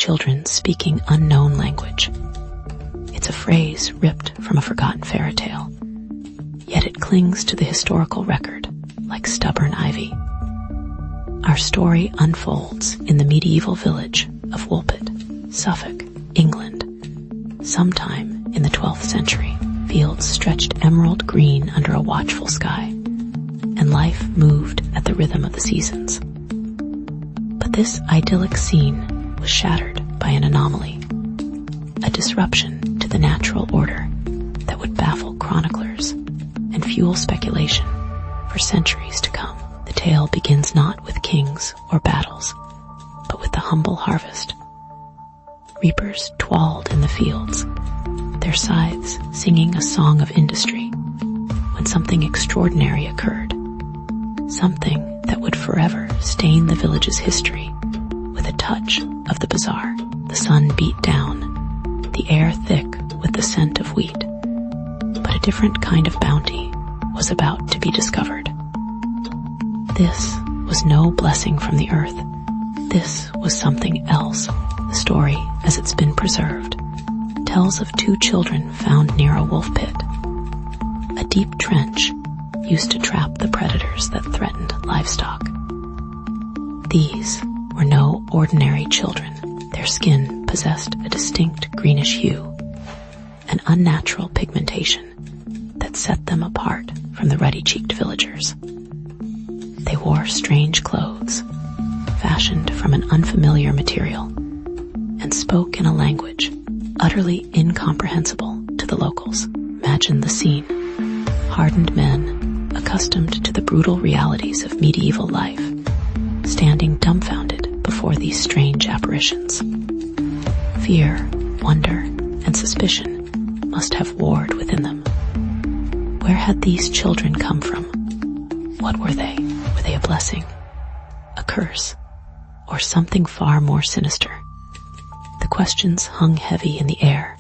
children speaking unknown language. It's a phrase ripped from a forgotten fairy tale, yet it clings to the historical record like stubborn ivy. Our story unfolds in the medieval village of Woolpit, Suffolk, England. Sometime in the 12th century, fields stretched emerald green under a watchful sky, and life moved at the rhythm of the seasons. But this idyllic scene was shattered by an anomaly, a disruption to the natural order that would baffle chroniclers and fuel speculation for centuries to come. The tale begins not with kings or battles, but with the humble harvest. Reapers twirled in the fields, their scythes singing a song of industry, when something extraordinary occurred, something that would forever stain the village's history with a touch of the bizarre. The sun beat down, the air thick with the scent of wheat, but a different kind of bounty was about to be discovered. This was no blessing from the earth. This was something else. The story, as it's been preserved, tells of two children found near a wolf pit, a deep trench used to trap the predators that threatened livestock. These were no ordinary children. Their skin possessed a distinct greenish hue, an unnatural pigmentation that set them apart from the ruddy-cheeked villagers. They wore strange clothes, fashioned from an unfamiliar material, and spoke in a language utterly incomprehensible to the locals. Imagine the scene. Hardened men, accustomed to the brutal realities of medieval life, standing dumbfounded before these strange apparitions. Fear, wonder, and suspicion must have warred within them. Where had these children come from? What were they? Were they a blessing, a curse, or something far more sinister? The questions hung heavy in the air,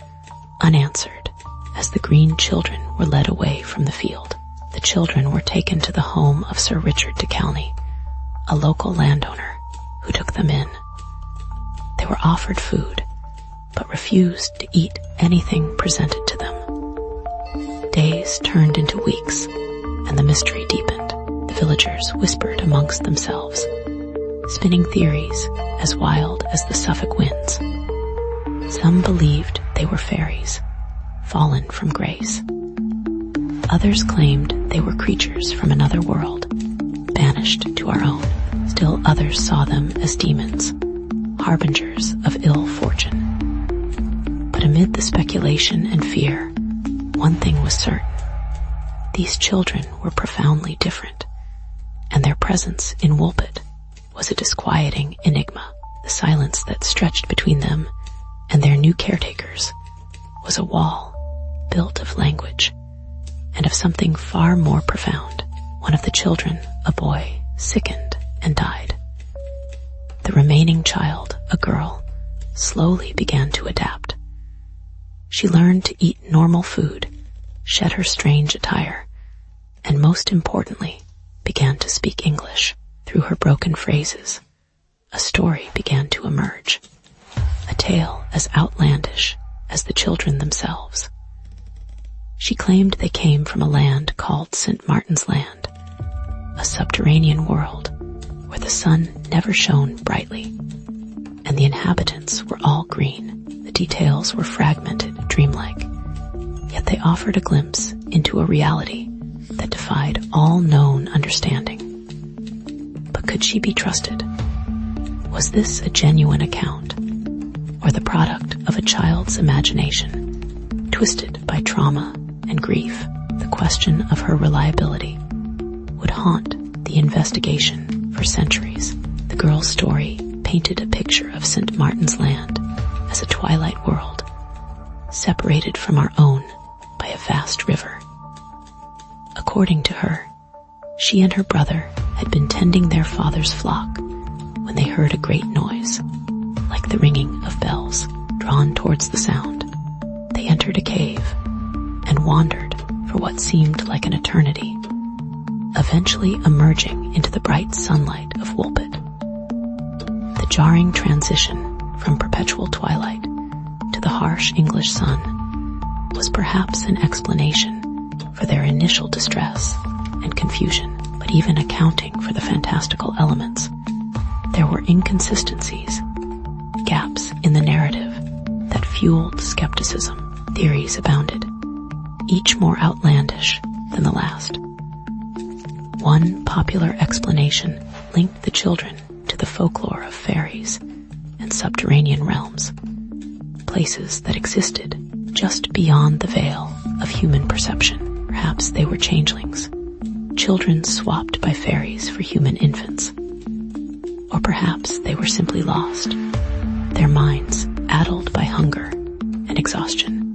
unanswered, as the green children were led away from the field. The children were taken to the home of Sir Richard de Calney, a local landowner who took them in. They were offered food, but refused to eat anything presented to them. Days turned into weeks, and the mystery deepened. The villagers whispered amongst themselves, spinning theories as wild as the Suffolk winds. Some believed they were fairies, fallen from grace. Others claimed they were creatures from another world, banished to our own. Still others saw them as demons, harbingers of ill fortune. But amid the speculation and fear, one thing was certain. These children were profoundly different, and their presence in Woolpit was a disquieting enigma. The silence that stretched between them and their new caretakers was a wall built of language and of something far more profound. One of the children, a boy, sickened and died. The remaining child, a girl, slowly began to adapt. She learned to eat normal food, shed her strange attire, and most importantly, began to speak English. Through her broken phrases, a story began to emerge, a tale as outlandish as the children themselves. She claimed they came from a land called St. Martin's Land, a subterranean world where the sun never shone brightly, and the inhabitants were all green. The details were fragmented, dreamlike, yet they offered a glimpse into a reality that defied all known understanding. But could she be trusted? Was this a genuine account, or the product of a child's imagination, twisted by trauma and grief? The question of her reliability would haunt the investigation for centuries. The girl's story painted a picture of St. Martin's Land as a twilight world, separated from our own by a vast river. According to her, she and her brother had been tending their father's flock when they heard a great noise, like the ringing of bells. Drawn towards the sound, they entered a cave and wandered for what seemed like an eternity, eventually emerging into the bright sunlight of Woolpit. The jarring transition from perpetual twilight to the harsh English sun was perhaps an explanation for their initial distress and confusion. But even accounting for the fantastical elements, there were inconsistencies, gaps in the narrative that fueled skepticism. Theories abounded, each more outlandish than the last. One popular explanation linked the children to the folklore of fairies and subterranean realms, places that existed just beyond the veil of human perception. Perhaps they were changelings, children swapped by fairies for human infants. Or perhaps they were simply lost, their minds addled by hunger and exhaustion.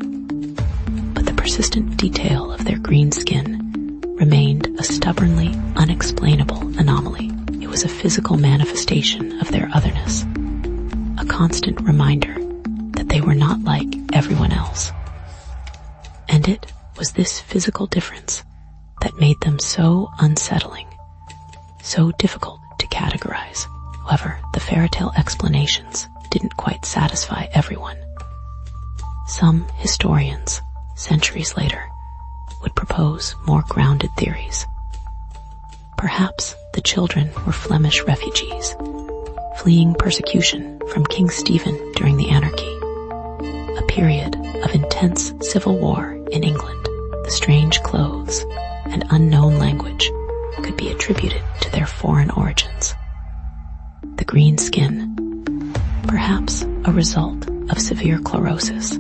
But the persistent detail of their green skin remained a stubbornly unexplainable anomaly. It was a physical manifestation of their otherness, a constant reminder that they were not like everyone else. And it was this physical difference that made them so unsettling, so difficult to categorize. However, the fairy tale explanations didn't quite satisfy everyone. Some historians, centuries later, would propose more grounded theories. Perhaps the children were Flemish refugees, fleeing persecution from King Stephen during the Anarchy, a period of intense civil war in England. The strange clothes and unknown language could be attributed to their foreign origins. The green skin, perhaps a result of severe chlorosis,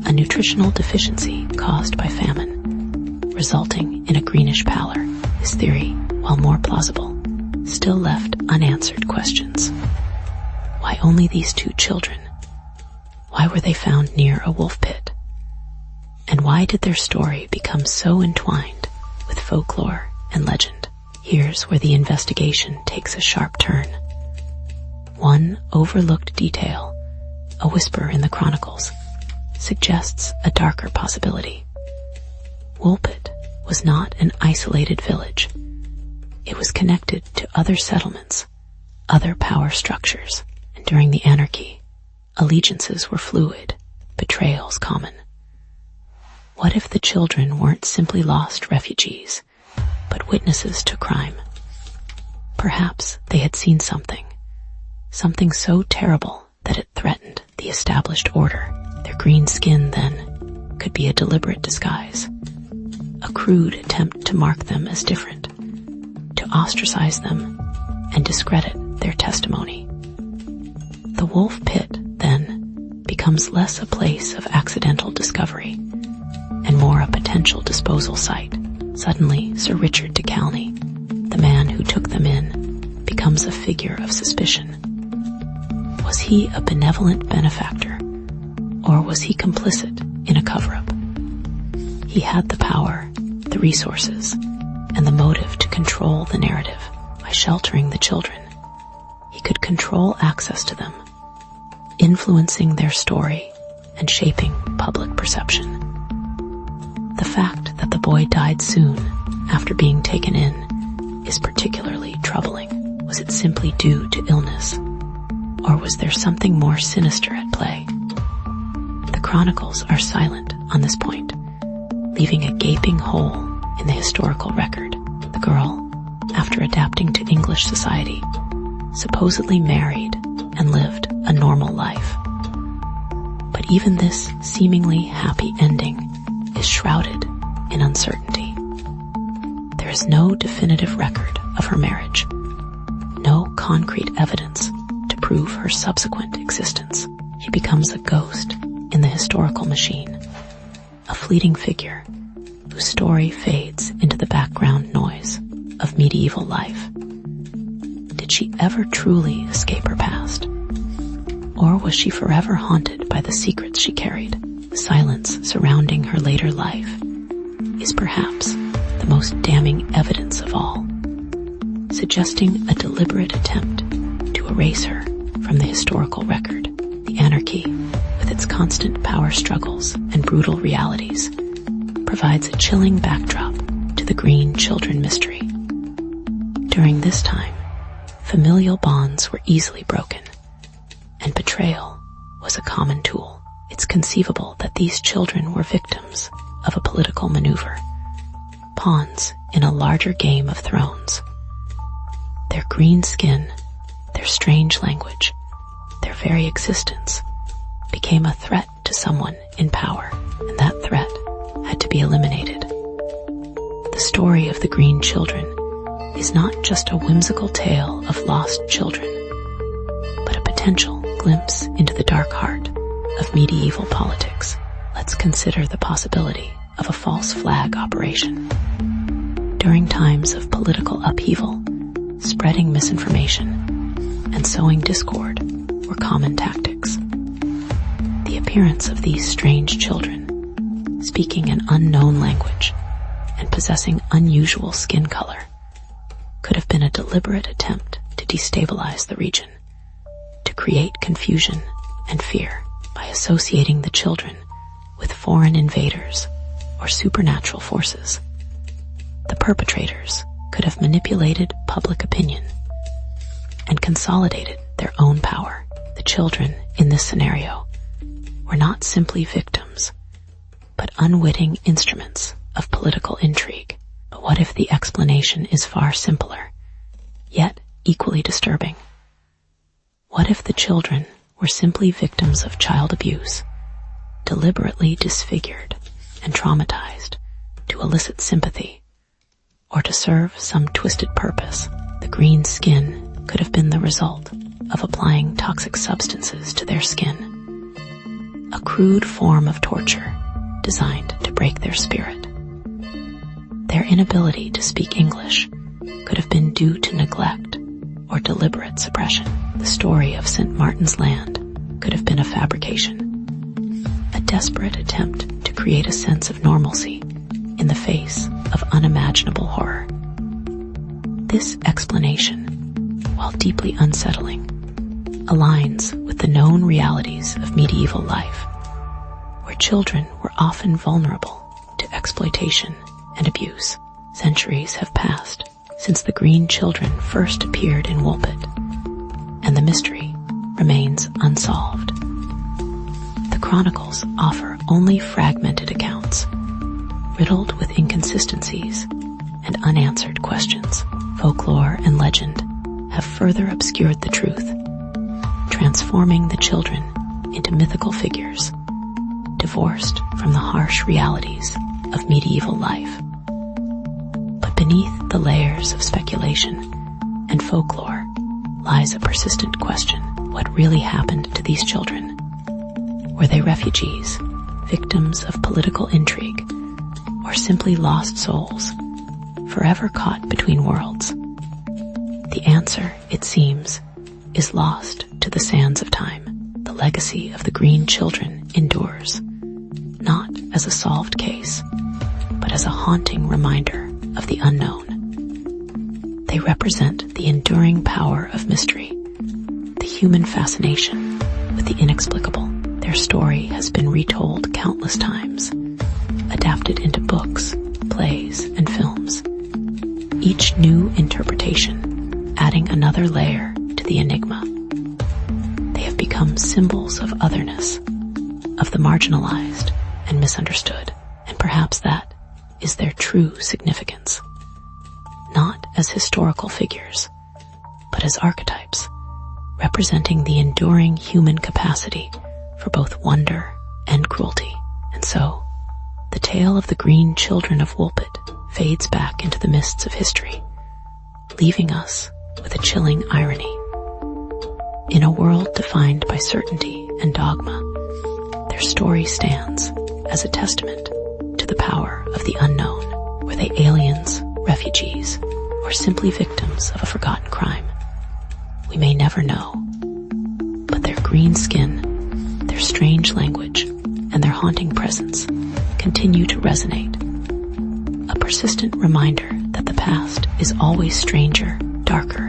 a nutritional deficiency caused by famine, resulting in a greenish pallor. This theory, while more plausible, still left unanswered questions. Why only these two children? Why were they found near a wolf pit? And why did their story become so entwined with folklore and legend? Here's where the investigation takes a sharp turn. One overlooked detail, a whisper in the chronicles, suggests a darker possibility. Woolpit was not an isolated village. It was connected to other settlements, other power structures, and during the Anarchy, allegiances were fluid, betrayals common. What if the children weren't simply lost refugees, but witnesses to crime? Perhaps they had seen something so terrible that it threatened the established order. Their green skin, then, could be a deliberate disguise, a crude attempt to mark them as different, to ostracize them and discredit their testimony. The wolf pit, then, becomes less a place of accidental discovery and more a potential disposal site. Suddenly, Sir Richard de Calney, the man who took them in, becomes a figure of suspicion. Was he a benevolent benefactor, or was he complicit in a cover-up? He had the power, the resources, and the motive to control the narrative. By sheltering the children, he could control access to them, influencing their story and shaping public perception. The fact that the boy died soon after being taken in is particularly troubling. Was it simply due to illness, or was there something more sinister at play? The chronicles are silent on this point, leaving a gaping hole in the historical record. The girl, after adapting to English society, supposedly married and lived a normal life. But even this seemingly happy ending is shrouded in uncertainty. There is no definitive record of her marriage, no concrete evidence to prove her subsequent existence. She becomes a ghost in the historical machine, a fleeting figure whose story fades into the background noise of medieval life. Did she ever truly escape her past? Or was she forever haunted by the secrets she carried? The silence surrounding her later life is perhaps the most damning evidence of all, suggesting a deliberate attempt to erase her from the historical record. The Anarchy, with its constant power struggles and brutal realities, provides a chilling backdrop to the green children mystery. During this time, familial bonds were easily broken, and betrayal betrayal was a common tool. It's conceivable that these children were victims of a political maneuver, pawns in a larger game of thrones. Their green skin, their strange language, their very existence became a threat to someone in power, and that threat had to be eliminated. The story of the Green Children is not just a whimsical tale of lost children, but a potential glimpse into the dark heart of medieval politics. Let's consider the possibility of a false flag operation. During times of political upheaval, spreading misinformation and sowing discord were common tactics. The appearance of these strange children, speaking an unknown language and possessing unusual skin color, could have been a deliberate attempt to destabilize the region, to create confusion and fear by associating the children with foreign invaders or supernatural forces. The perpetrators could have manipulated public opinion and consolidated their own power. The children in this scenario were not simply victims, but unwitting instruments of political intrigue. But what if the explanation is far simpler, yet equally disturbing? What if the children were simply victims of child abuse, deliberately disfigured and traumatized to elicit sympathy or to serve some twisted purpose? The green skin could have been the result of applying toxic substances to their skin, a crude form of torture designed to break their spirit. Their inability to speak English could have been due to neglect or deliberate suppression. The story of St. Martin's Land could have been a fabrication, a desperate attempt to create a sense of normalcy in the face of unimaginable horror. This explanation, while deeply unsettling, aligns with the known realities of medieval life, where children were often vulnerable to exploitation and abuse. Centuries have passed since the Green Children first appeared in Woolpit, and the mystery remains unsolved. The chronicles offer only fragmented accounts, riddled with inconsistencies and unanswered questions. Folklore and legend have further obscured the truth, transforming the children into mythical figures, divorced from the harsh realities of medieval life. But beneath the layers of speculation and folklore lies a persistent question. What really happened to these children? Were they refugees, victims of political intrigue, or simply lost souls, forever caught between worlds? The answer, it seems, is lost to the sands of time. The legacy of the Green Children endures, not as a solved case, but as a haunting reminder of the unknown. They represent the enduring power of mystery, the human fascination with the inexplicable. Their story has been retold countless times, adapted into books, plays, and films, each new interpretation adding another layer to the enigma. They have become symbols of otherness, of the marginalized and misunderstood, and perhaps that is their true significance. Not as historical figures, but as archetypes, representing the enduring human capacity for both wonder and cruelty. And so, the tale of the Green Children of Woolpit fades back into the mists of history, leaving us with a chilling irony. In a world defined by certainty and dogma, their story stands as a testament to the power of the unknown. Were they aliens, refugees, or simply victims of a forgotten crime? We may never know, but their green skin, their strange language, and their haunting presence continue to resonate. A persistent reminder that the past is always stranger, darker,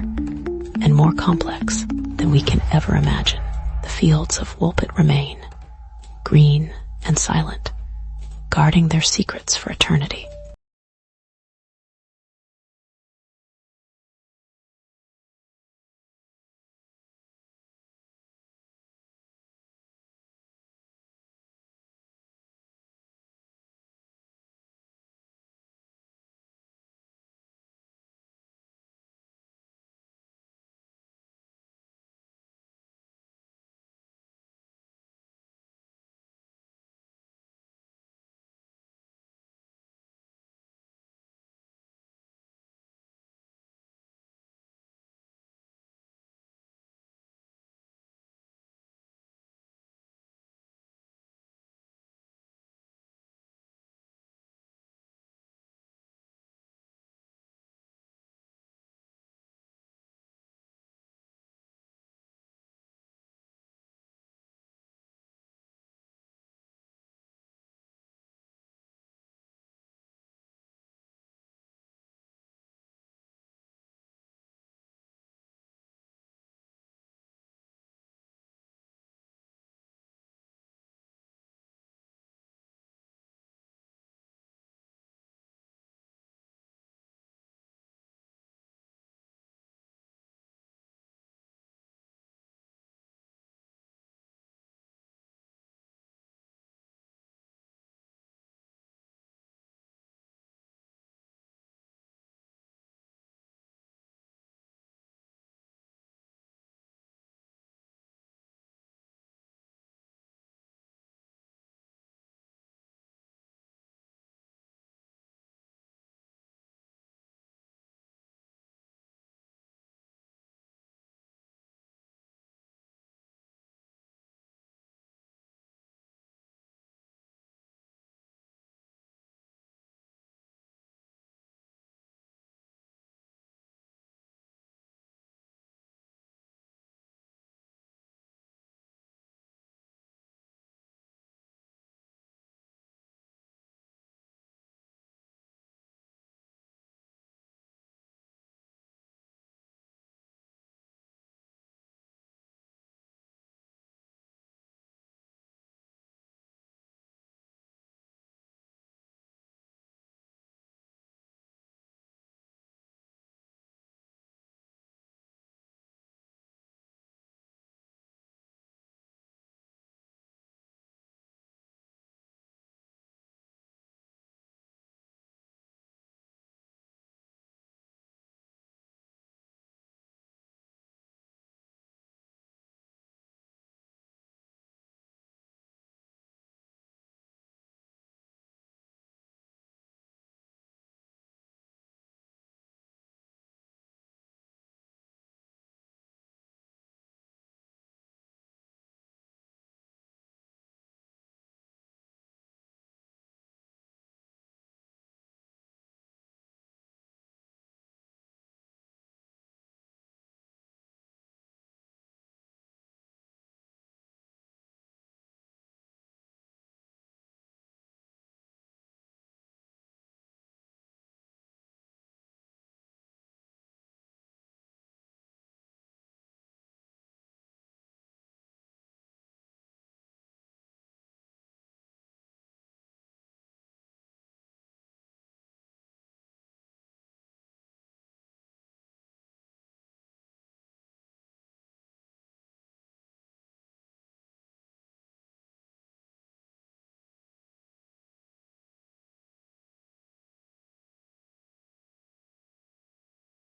and more complex than we can ever imagine. The fields of Woolpit remain, green and silent, guarding their secrets for eternity.